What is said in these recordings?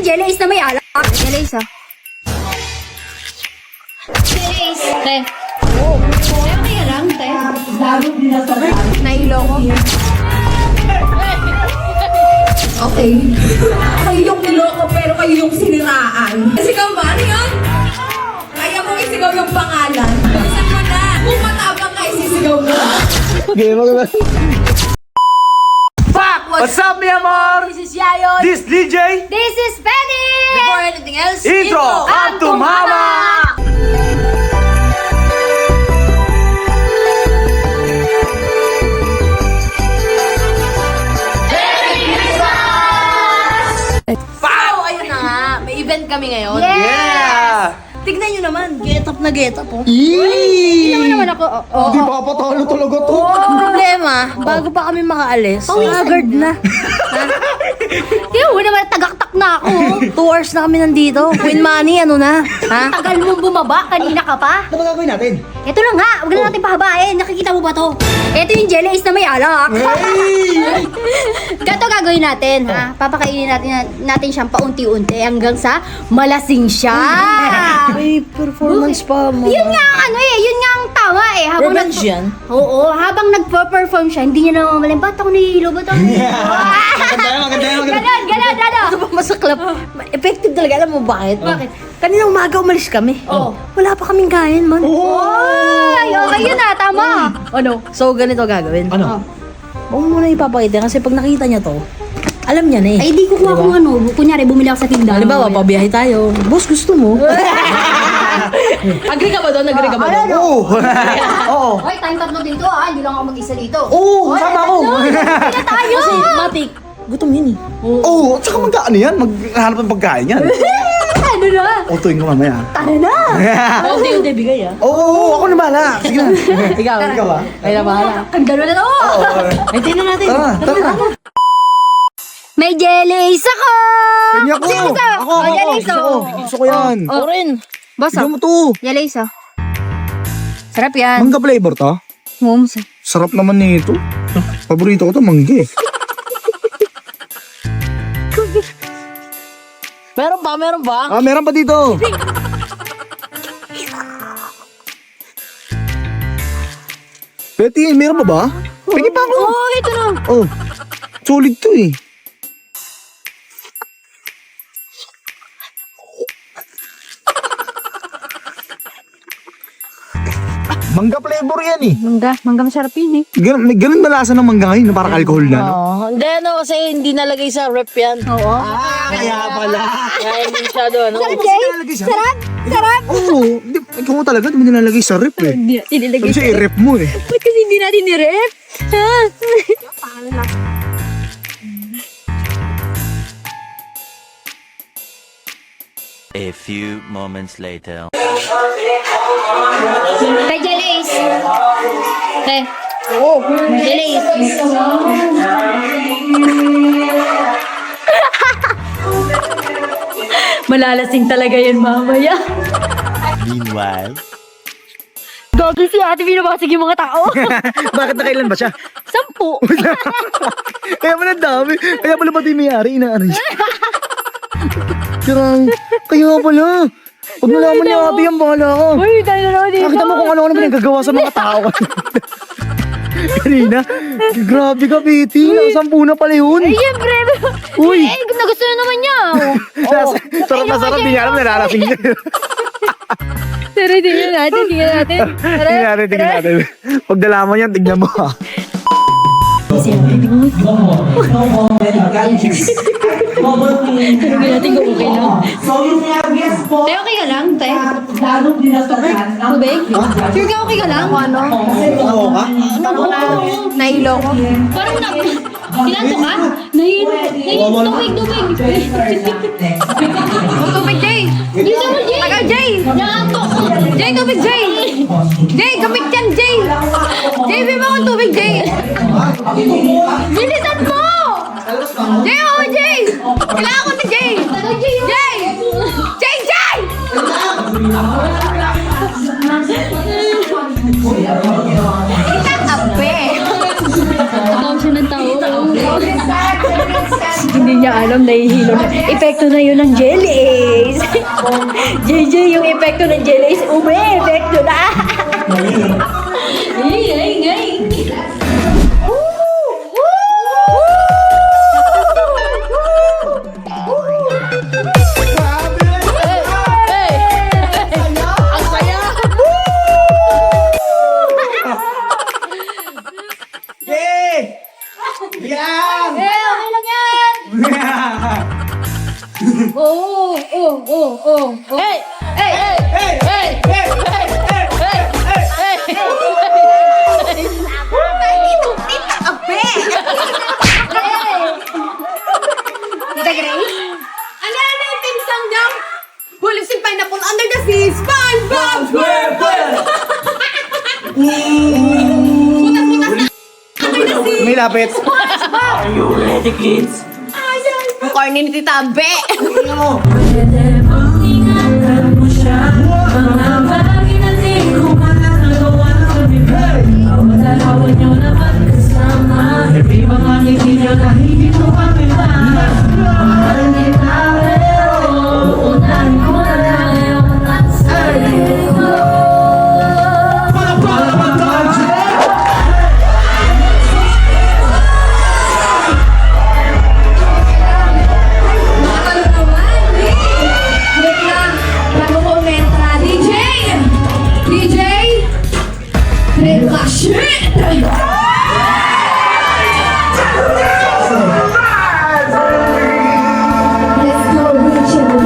jellies na may alak. Jellies, oh. Jellies. Te. Oh. Kaya lang, te. Nailo ko. Okay. Kayo yung niloko pero kayo yung siniraan. Sigaw ba? Ano yun? Kaya mo isigaw yung pangalan. Bilisan mo na. Kung matabang ka, isisigaw mo. Fuck! What's up, mi amor? This is Yayon. This DJ, This is Penny. Before anything else, intro, up to mama! So, ayun na nga. May event kami ngayon. Yeah! Tignan nyo naman. Get up na get up, oh. Hindi naman ako. Oh. Di ba patalo talaga to? Ang problema, bago pa kami makaalis, haggard na. Kaya naman, tagaktak na ako. 2 hours na kami nandito. Queen Money, ano na? Ha? Tagal mong bumaba, kanina ka pa. Ano ba gagawin natin? Ito lang nga, huwag na natin pahabain. Nakikita mo ba to? Ito yung jellies na may alak. Ganito gagawin natin, ha? Papakainin natin siyang paunti-unti hanggang sa malasing siya. May performance pa mo. Yun nga ang ano eh, yun nga ang tama eh. Habang Revenge yan? Oo, habang nagpo-perform siya, hindi niya namamalim, ba't ako nahihilo, ba't ako nahihilo? Ganon. Ano ba masaklap? Effective talaga. Alam mo bakit? Bakit? Kanina umaga umalis kami. Oo. Wala pa kaming kain, man. Ay, okay yun ah, tama. Ano? So, ganito gagawin. Ano? Huwag mo muna ipapakita kasi pag nakita niya to, alam niya na eh. Ay, di ko kuha kung ano. Kunyari, bumili ako sa tindahan. Halimbawa, pabiyahe tayo. Boss, gusto mo? Agree ka ba doon? Agree ka ba doon? Oo! Oo! Hoy, tayong tatlo dito ah. Hindi lang ako mag-isa dito. Oo! Sama ako! Hindi tayo. Kasi, Matik, gutom yun eh. Oo! Tsaka magkaan yan? Maghanap ng pagkain yan. Ano na? Otoin ko mamaya. Tara na. Unti-unti bigay ah. Oo! Ako na bahala! Sige na! Ikaw, Ikaw ba? Ay na bahala. Ang gano'n na to. Ay, tingnan natin. Tara! May jellies ako. Kanya ko! Jellies, oh. Ako! Oh, jellies, oh. Gusto ko yan! Ako rin. Boss, Bigyan mo to! jellies oh. Sarap yan. Mangga flavor to? Sarap naman nito. Paborito ko to, mangga eh. Meron ba? Meron ba? Ah, meron pa dito! Betty, meron pa ba? Pwede pa ako! Oh, ito na. Oh, solid to eh. Mangga flavor yan eh. Mangga masarap yun eh. May ganun ba lasa ng mangga ngayon na parang alcohol na? No? Oo. Hindi ano kasi hindi nalagay sa rep yan. Oo. Kaya pala. Kaya hindi masyado ano. Sarap, Jay. Sarap. Sarap. Oo, ikaw mo talaga, di mo nilalagay sa rep eh. Hindi natin nilagay. Kasi i-rep mo eh. Ba't kasi hindi natin nirep? Ha? A few moments later. Kay jellies. Kay. Oh, jellies. Malalasing talaga yan mamaya. Meanwhile. Gagi si ate, binabasag yung mga tao. Bakit nakailan ba siya? 10. Kaya pala dami. Kaya pala pati may-ari, inaano siya. Kaya pala. Pag nalaman niya ate yan, bahala ka. Uy, tayo na naman dito. Nakita mo kung ano-ano pinagagawa sa mga tao. Kanina, grabe ka, Betty. Nakasampu na pala yun. Ay, syempre. Uy. Eh, nagusto na naman niya. Sarap na sarap, di niya alam, nalalasing niya. Tara, tingnan natin. Tingnan natin. Pag nalaman yan, tignan mo ha. Tanungin natin kung okay lang. Tay, okay ka lang, Tay? Tubig? Sure ka okay ka lang? Ano? Oo ka? Nahilo ko. Parang na... Kinanto ka? Nahilo. Tubig. Tubig, Jay. Dito mo, Jay. Tagal, Jay. Nanganto. Jay, tubig, Jay. Jay, gamit yan, Jay. Jay, bima akong tubig, Jay. Bilisan mo! Jay, oh, Jay! Kailangan ko ni Jay! Jay! Jay! Itak ape! Tawag siya ng tao. Hindi niya alam, nahihilo na. Epekto na yun ng jellies. JJ, yung epekto ng jellies, epekto na. Ay. Ang saya. Yay! Yan! Okay lang yan. Oh. Hey! Tita Grace? Ano yung team song niyo? Bullets and pineapple under the sea. SpongeBob SquarePants! Butas-butas na under the sea. May lapit. Ang corny ni Tita Be. Wait lang. Bago ko umentra. DJ! Refreshment! Let's go, witches.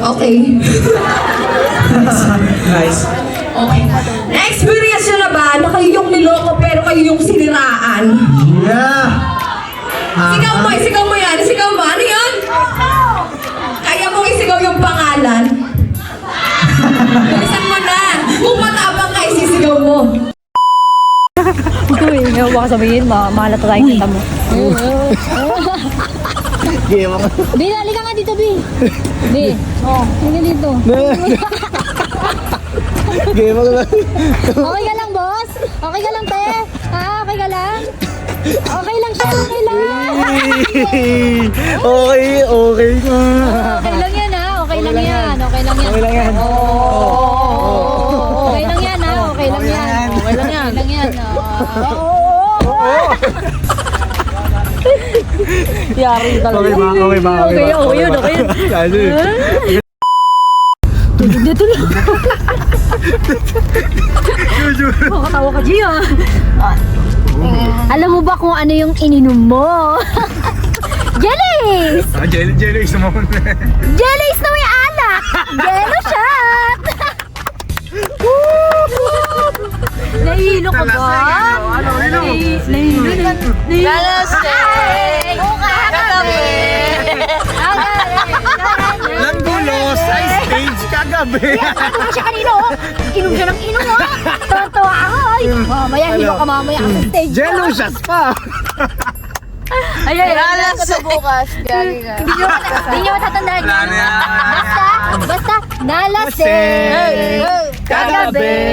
Okay. Nice. Okay. Na-experience nyo na ba na kayo yung niloko pero kayo yung siniraan? Yeah! Sigaw mo yan. Sigaw mo. Ano yun? Kaya mong isigaw yung pangalan? Bilisan mo na. Kung matapang ka, isisigaw mo. Ito eh, ngayon baka sabihin, mahalata tayo kita mo. Game ako. Bi, halika nga dito, Bi. Bi, halika dito. Game ako lang. Okay ka lang, boss? Okay ka lang, te? Ha? Okay ka lang? Okay lang siya, okay lang. Okay. Okay lang yan, ha? Okay lang yan. Okay lang yan. Okay lang yan. Okay lang yan, ha? Okay lang yan. Okay lang yan. Okay lang yan. Yari talaga. Okay ba? Okay yun. Kasi. Dito lang. Makatawa ka, Gia. Alam mo ba kung ano yung ininom mo? Jellies! Jelly is naman. Jellies na may alak! Jello shot! Nahihilo ka ba? Nahihilo. Galasing! Kagabi! Langgulos! Ay, stage ka! Kagabi. Ito siya kanino, oh. Inom siya ng inom, oh. Tawa-tawa ako, ay. Mamaya, hilo ka mamaya sa stage. Jealous pa. Ayun, alas ko bukas. Hindi nyo matatandaan yan. Basta, nalasing. Kagabi.